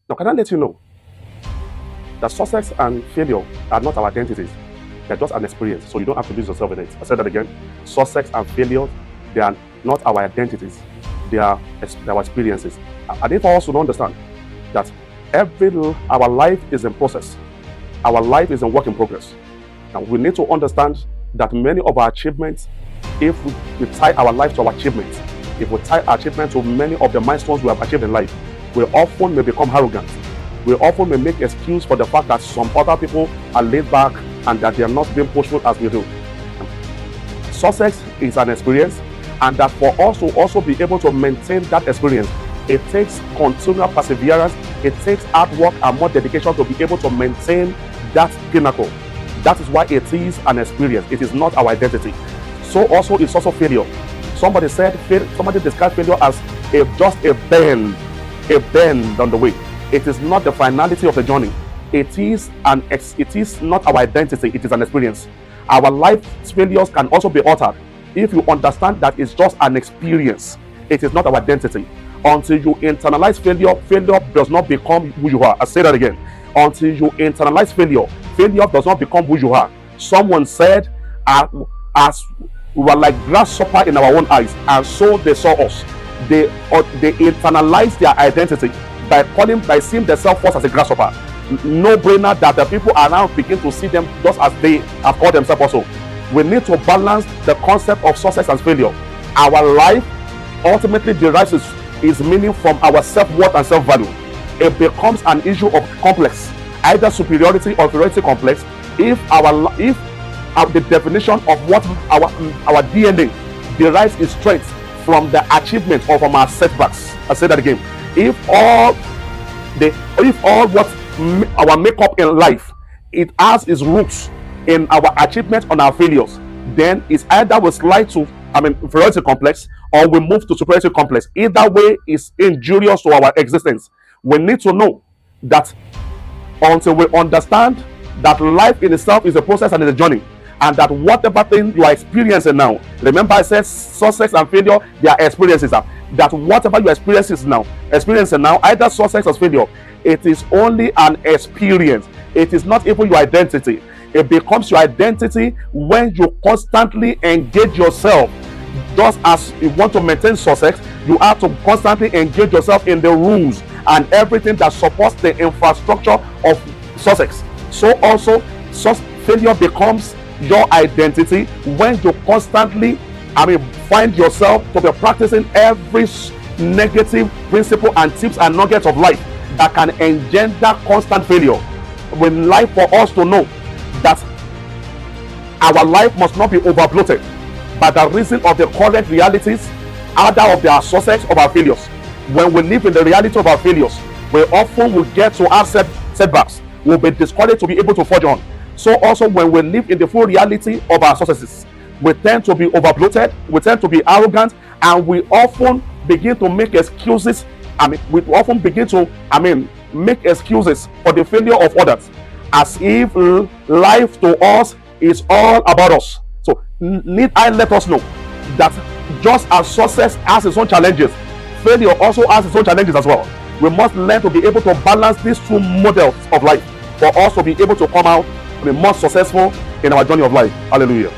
Now, can I let you know that success and failure are not our identities? They're just an experience, so you don't have to lose yourself in it. I said that again. Success and failure, they are not our identities. They are our experiences. I need for us to understand that our life is in process. Our life is a work in progress. And we need to understand that many of our achievements, if we tie our life to our achievements, if we tie our achievements to many of the milestones we have achieved in life, we often may become arrogant. We often may make excuse for the fact that some other people are laid back and that they are not being pushful as we do. Success is an experience, and that for us to also be able to maintain that experience, it takes continual perseverance, it takes hard work and more dedication to be able to maintain that pinnacle. That is why it is an experience. It is not our identity. So also it's also failure. Somebody described failure as just a bend on the way. It is not the finality of the journey. It is not our identity. It is an experience. Our life failures can also be altered if you understand that it's just an experience. It is not our identity. Until you internalize failure, failure does not become who you are. I say that again. Until you internalize failure, failure does not become who you are. Someone said, as we were like grasshopper in our own eyes, and so they saw us. They internalized their identity by seeing themselves first as a grasshopper. No brainer that the people around begin to see them just as they have called themselves also. We need to balance the concept of success and failure. Our life ultimately derives its meaning from our self-worth and self-value. It becomes an issue of complex, either superiority or inferiority complex, if the definition of what our DNA derives its strength from the achievement or from our setbacks. I say that again. If all what our makeup in life, it has its roots in our achievements on our failures, then it's either we slide to inferiority complex or we move to superiority complex. Either way is injurious to our existence. We need to know that until we understand that life in itself is a process and is a journey, and that whatever thing you are experiencing now, remember I said success and failure, they are experiences. That whatever you are experiencing now, either success or failure, it is only an experience. It is not even your identity. It becomes your identity when you constantly engage yourself. Just as you want to maintain success, you have to constantly engage yourself in the rules and everything that supports the infrastructure of success. So also, failure becomes your identity when you constantly find yourself to be practicing every negative principle and tips and nuggets of life that can engender constant failure. When life, for us to know that our life must not be overbloated by the reason of the current realities, either of our success or our failures. When we live in the reality of our failures, we often will get to have setbacks. We'll be discouraged to be able to forge on. So also when we live in the full reality of our successes, we tend to be overbloated, we tend to be arrogant, and we often begin to make excuses. Make excuses for the failure of others, as if life to us is all about us. So need I let us know that just as success has its own challenges, failure also has its own challenges as well. We must learn to be able to balance these two models of life for us to be able to come out more successful in our journey of life. Hallelujah.